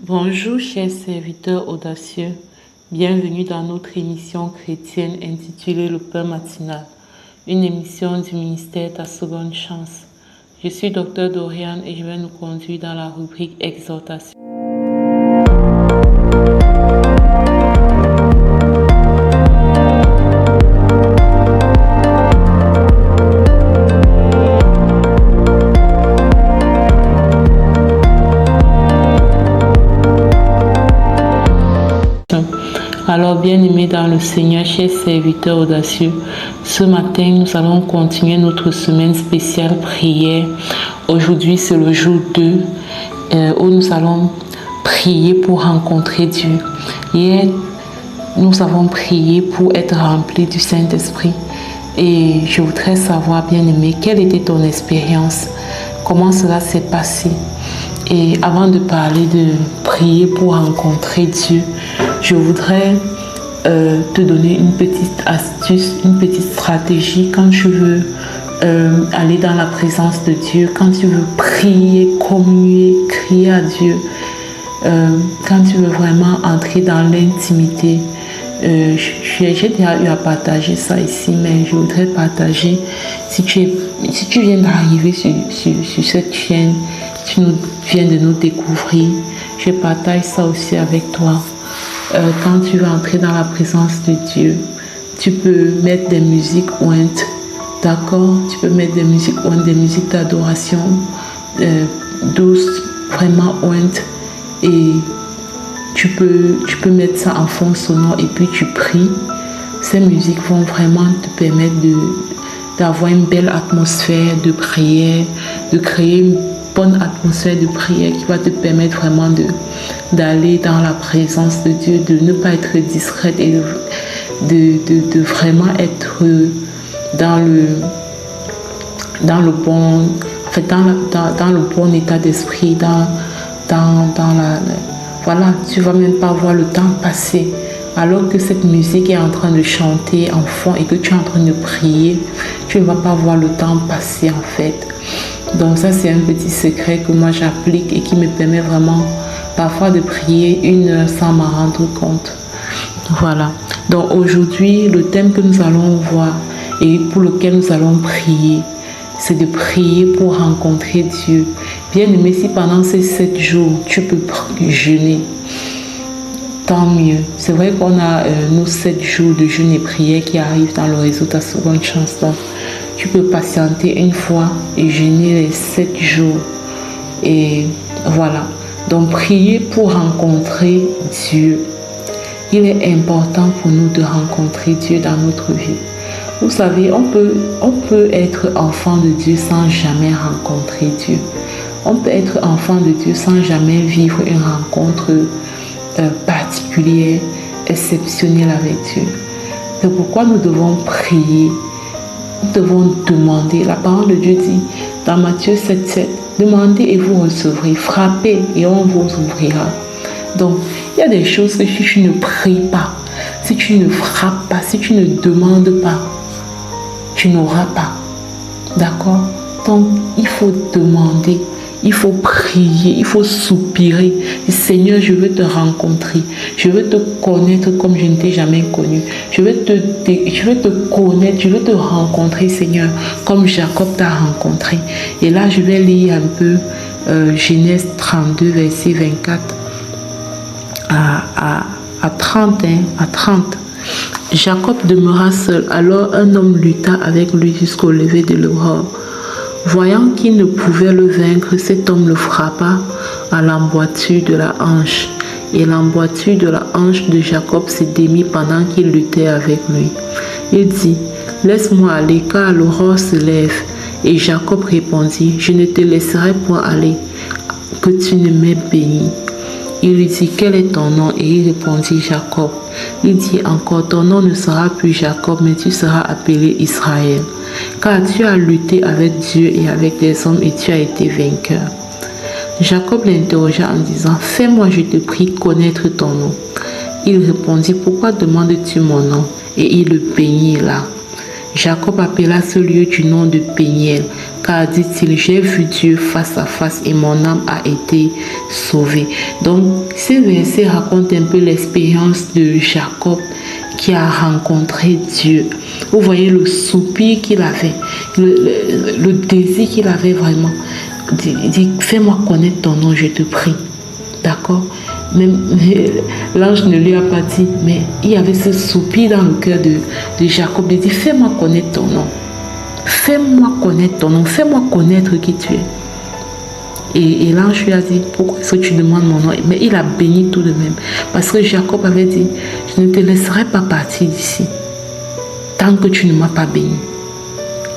Bonjour chers serviteurs audacieux, bienvenue dans notre émission chrétienne intitulée Le Pain matinal, une émission du ministère Ta Seconde Chance. Je suis Dr Dorian et je vais nous conduire dans la rubrique Exhortation. Alors, bien-aimés dans le Seigneur, chers serviteurs audacieux, ce matin, nous allons continuer notre semaine spéciale prière. Aujourd'hui, c'est le jour 2 où nous allons prier pour rencontrer Dieu. Hier, nous avons prié pour être remplis du Saint-Esprit. Et je voudrais savoir, bien-aimé, quelle était ton expérience? Comment cela s'est passé? Et avant de parler de prier pour rencontrer Dieu, je voudrais te donner une petite astuce, une petite stratégie quand tu veux aller dans la présence de Dieu, quand tu veux prier, communier, crier à Dieu, quand tu veux vraiment entrer dans l'intimité. J'ai déjà eu à partager ça ici, mais je voudrais partager, si tu viens d'arriver sur cette chaîne, tu viens de nous découvrir, je partage ça aussi avec toi. Quand tu veux entrer dans la présence de Dieu, tu peux mettre des musiques ointes, d'accord? Tu peux mettre des musiques ointes, des musiques d'adoration douces, vraiment ointes, et tu peux mettre ça en fond sonore et puis tu pries. Ces musiques vont vraiment te permettre d'avoir une belle atmosphère de prière, de créer une bonne atmosphère de prière qui va te permettre vraiment d'aller dans la présence de Dieu, de ne pas être discrète et de vraiment être dans le bon, en fait, dans le bon état d'esprit, voilà, tu ne vas même pas voir le temps passer. Alors que cette musique est en train de chanter en fond et que tu es en train de prier, tu ne vas pas voir le temps passer en fait. Donc ça, c'est un petit secret que moi j'applique et qui me permet vraiment parfois de prier 1 heure sans m'en rendre compte. Voilà. Donc aujourd'hui, le thème que nous allons voir et pour lequel nous allons prier, c'est de prier pour rencontrer Dieu. Bien aimé, si pendant ces 7 jours, tu peux jeûner, tant mieux. C'est vrai qu'on a nos 7 jours de jeûne et prière qui arrivent dans le réseau Ta Seconde Chance. Donc, tu peux patienter une fois et jeûner les 7 jours. Et voilà. Donc, prier pour rencontrer Dieu. Il est important pour nous de rencontrer Dieu dans notre vie. Vous savez, on peut être enfant de Dieu sans jamais rencontrer Dieu. On peut être enfant de Dieu sans jamais vivre une rencontre particulière, exceptionnelle avec Dieu. C'est pourquoi nous devons prier. Nous devons demander. La parole de Dieu dit dans Matthieu 7,7, demandez et vous recevrez, frappez et on vous ouvrira. Donc, il y a des choses que si tu ne pries pas, si tu ne frappes pas, si tu ne demandes pas, tu n'auras pas. D'accord? Donc, il faut demander, il faut prier, il faut soupirer. Seigneur, je veux te rencontrer. Je veux te connaître comme je ne t'ai jamais connu. Je veux te connaître, je veux te rencontrer, Seigneur, comme Jacob t'a rencontré. Et là, je vais lire un peu Genèse 32, verset 24 à 30. Jacob demeura seul. Alors un homme lutta avec lui jusqu'au lever de l'aurore. Voyant qu'il ne pouvait le vaincre, cet homme le frappa à l'emboîture de la hanche. Et l'emboîture de la hanche de Jacob se démit pendant qu'il luttait avec lui. Il dit, « Laisse-moi aller, car l'aurore se lève. » Et Jacob répondit, « Je ne te laisserai point aller, que tu ne m'aies béni. » Il lui dit, « Quel est ton nom ?» Et il répondit, « Jacob. » Il dit encore, « Ton nom ne sera plus Jacob, mais tu seras appelé Israël. Car tu as lutté avec Dieu et avec les hommes et tu as été vainqueur. » Jacob l'interrogea en disant, « Fais-moi, je te prie, connaître ton nom. » Il répondit, « Pourquoi demandes-tu mon nom ?» Et il le bénit là. Jacob appela ce lieu du nom de Péniel, car dit-il, j'ai vu Dieu face à face et mon âme a été sauvée. Donc, ces versets racontent un peu l'expérience de Jacob qui a rencontré Dieu. Vous voyez le soupir qu'il avait, le désir qu'il avait vraiment. Il dit, fais-moi connaître ton nom, je te prie. D'accord? Même l'ange ne lui a pas dit, mais il y avait ce soupir dans le cœur de Jacob. Il dit, fais-moi connaître ton nom. Fais-moi connaître ton nom. Fais-moi connaître qui tu es. Et l'ange lui a dit, pourquoi est-ce que tu demandes mon nom? Mais il a béni tout de même. Parce que Jacob avait dit, je ne te laisserai pas partir d'ici tant que tu ne m'as pas béni.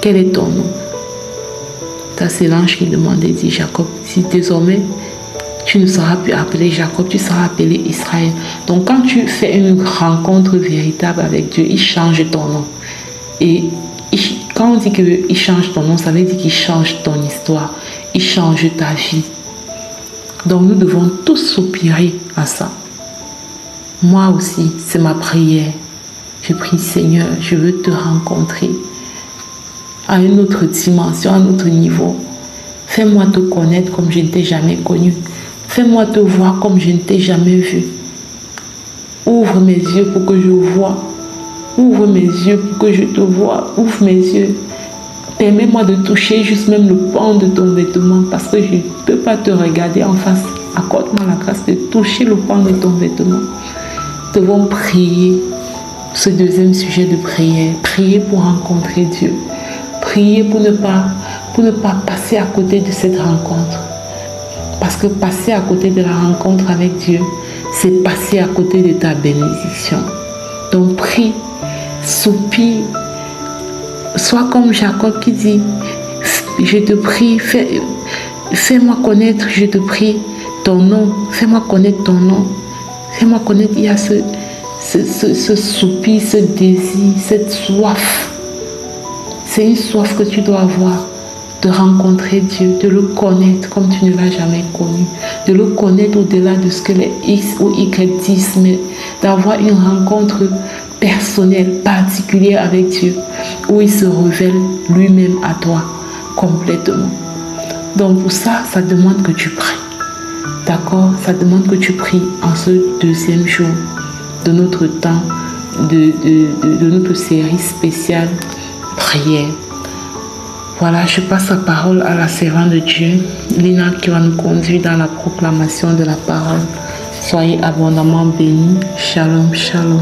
Quel est ton nom? Ça, c'est l'ange qui demandait, dit Jacob, si désormais tu ne seras plus appelé Jacob, tu seras appelé Israël. Donc quand tu fais une rencontre véritable avec Dieu, il change ton nom. Et quand on dit qu'il change ton nom, ça veut dire qu'il change ton histoire. Il change ta vie. Donc nous devons tous soupirer à ça. Moi aussi, c'est ma prière. Je prie, Seigneur, je veux te rencontrer à une autre dimension, à un autre niveau. Fais-moi te connaître comme je ne t'ai jamais connu. Fais-moi te voir comme je ne t'ai jamais vu. Ouvre mes yeux pour que je vois. Ouvre mes yeux pour que je te vois. Ouvre mes yeux. Permets-moi de toucher juste même le pan de ton vêtement parce que je ne peux pas te regarder en face. Accorde-moi la grâce de toucher le pan de ton vêtement. Nous devons prier ce deuxième sujet de prière. Prier pour rencontrer Dieu. Prier pour ne pas passer à côté de cette rencontre. Parce que passer à côté de la rencontre avec Dieu, c'est passer à côté de ta bénédiction. Donc prie, soupire. Sois comme Jacob qui dit, je te prie, fais-moi connaître, je te prie, ton nom. Fais-moi connaître ton nom. Fais-moi connaître, il y a ce soupir, ce désir, cette soif. C'est une soif que tu dois avoir. De rencontrer Dieu, de le connaître comme tu ne l'as jamais connu, de le connaître au-delà de ce que les X ou Y disent, mais d'avoir une rencontre personnelle, particulière avec Dieu, où il se révèle lui-même à toi complètement. Donc pour ça, ça demande que tu pries. D'accord? Ça demande que tu pries en ce deuxième jour de notre temps, de notre série spéciale prière. Voilà, je passe la parole à la servante de Dieu, Lina, qui va nous conduire dans la proclamation de la parole. Soyez abondamment bénis. Shalom, shalom.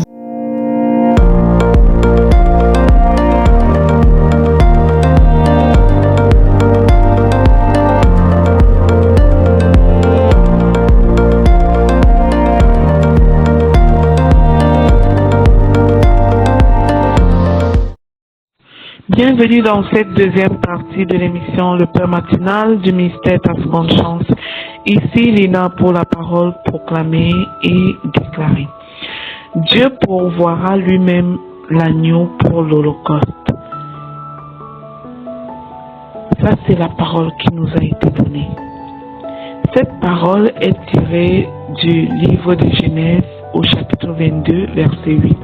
Bienvenue dans cette deuxième partie de l'émission Le Père matinal du ministère Ta Seconde Chance. Ici Lina pour la parole proclamée et déclarée. Dieu pourvoira lui-même l'agneau pour l'Holocauste. Ça, c'est la parole qui nous a été donnée. Cette parole est tirée du livre de Genèse au chapitre 22, verset 8.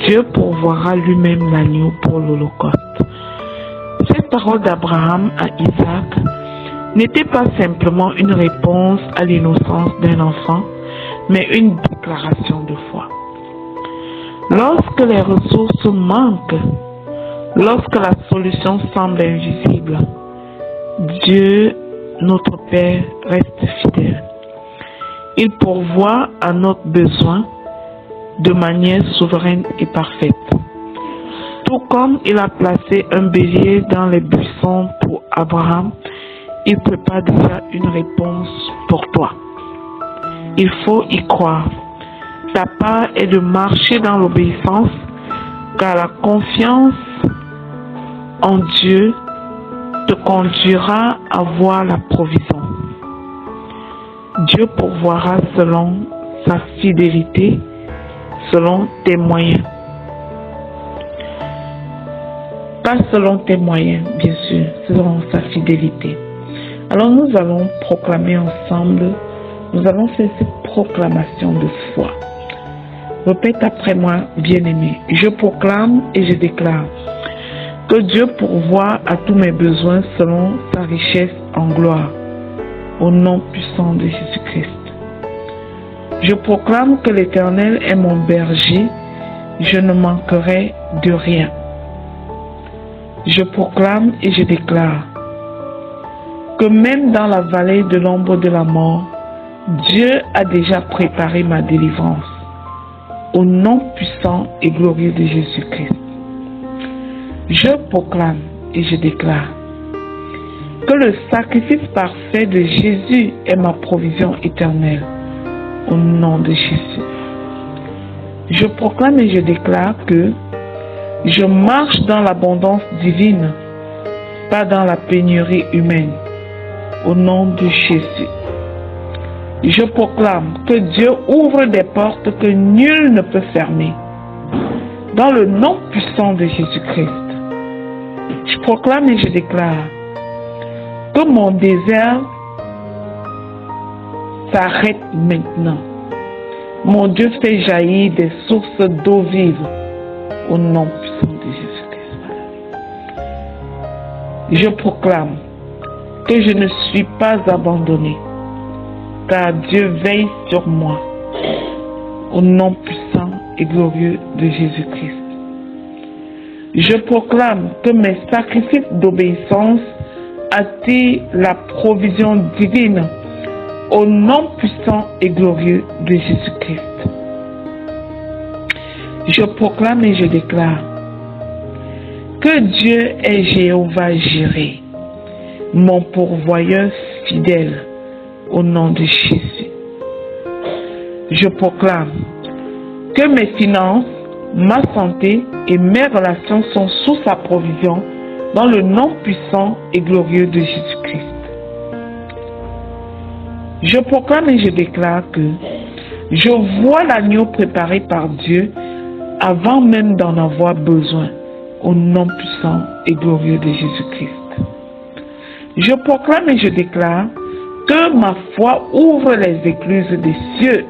Dieu pourvoira lui-même l'agneau pour l'Holocauste. Cette parole d'Abraham à Isaac n'était pas simplement une réponse à l'innocence d'un enfant, mais une déclaration de foi. Lorsque les ressources manquent, lorsque la solution semble invisible, Dieu, notre Père, reste fidèle. Il pourvoit à notre besoin de manière souveraine et parfaite. Tout comme il a placé un bélier dans les buissons pour Abraham, il prépare déjà une réponse pour toi. Il faut y croire. Ta part est de marcher dans l'obéissance, car la confiance en Dieu te conduira à voir la provision. Dieu pourvoira selon sa fidélité, selon tes moyens. Pas selon tes moyens, bien sûr, selon sa fidélité. Alors nous allons proclamer ensemble, nous allons faire cette proclamation de foi. Répète après moi, bien-aimé. Je proclame et je déclare Que Dieu pourvoie à tous mes besoins selon sa richesse en gloire. Au nom puissant de Jésus-Christ. Je proclame que l'Éternel est mon berger, je ne manquerai de rien. Je proclame et je déclare que même dans la vallée de l'ombre de la mort, Dieu a déjà préparé ma délivrance. Au nom puissant et glorieux de Jésus-Christ. Je proclame et je déclare que le sacrifice parfait de Jésus est ma provision éternelle. Au nom de Jésus. Je proclame et je déclare que je marche dans l'abondance divine, pas dans la pénurie humaine. Au nom de Jésus. Je proclame que Dieu ouvre des portes que nul ne peut fermer. Dans le nom puissant de Jésus-Christ. Je proclame et je déclare que mon désert s'arrête maintenant. Mon Dieu fait jaillir des sources d'eau vive au nom puissant de Jésus-Christ. Je proclame que je ne suis pas abandonné, car Dieu veille sur moi au nom puissant et glorieux de Jésus-Christ. Je proclame que mes sacrifices d'obéissance attirent la provision divine au nom puissant et glorieux de Jésus-Christ. Je proclame et je déclare que Dieu est Jéhovah Jireh, mon pourvoyeur fidèle, au nom de Jésus. Je proclame que mes finances, ma santé et mes relations sont sous sa provision dans le nom puissant et glorieux de Jésus-Christ. Je proclame et je déclare que je vois l'agneau préparé par Dieu avant même d'en avoir besoin, au nom puissant et glorieux de Jésus-Christ. Je proclame et je déclare que ma foi ouvre les écluses des cieux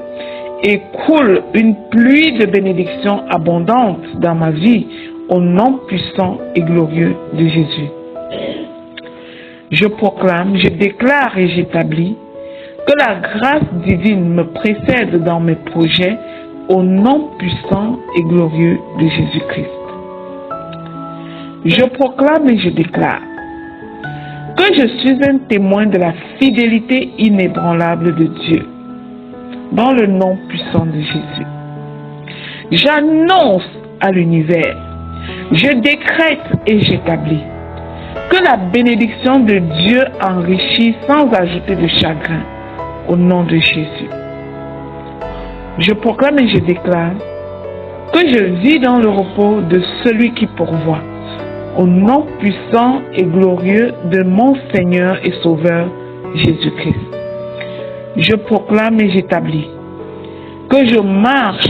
et coule une pluie de bénédictions abondantes dans ma vie, au nom puissant et glorieux de Jésus. Je proclame, je déclare et j'établis que la grâce divine me précède dans mes projets, au nom puissant et glorieux de Jésus-Christ. Je proclame et je déclare que je suis un témoin de la fidélité inébranlable de Dieu, dans le nom puissant de Jésus. J'annonce à l'univers, je décrète et j'établis que la bénédiction de Dieu enrichit sans ajouter de chagrin, au nom de Jésus. Je proclame et je déclare que je vis dans le repos de celui qui pourvoit, au nom puissant et glorieux de mon Seigneur et Sauveur Jésus-Christ. Je proclame et j'établis que je marche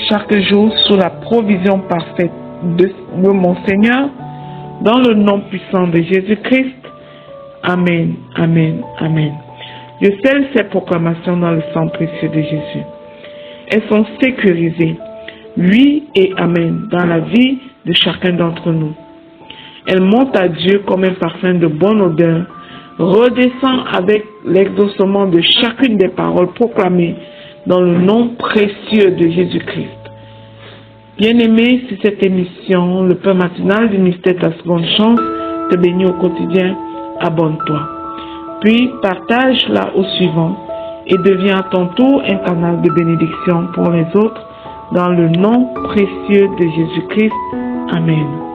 chaque jour sous la provision parfaite de mon Seigneur, dans le nom puissant de Jésus-Christ. Amen, amen, amen. Je scelle ces proclamations dans le sang précieux de Jésus. Elles sont sécurisées, oui et amen, dans la vie de chacun d'entre nous. Elles montent à Dieu comme un parfum de bonne odeur, redescend avec l'exaucement de chacune des paroles proclamées dans le nom précieux de Jésus-Christ. Bien-aimé, si cette émission, le pain matinal du mystère Ta Seconde Chance, te bénit au quotidien, abonne-toi. Puis partage-la au suivant et deviens à ton tour un canal de bénédiction pour les autres dans le nom précieux de Jésus-Christ. Amen.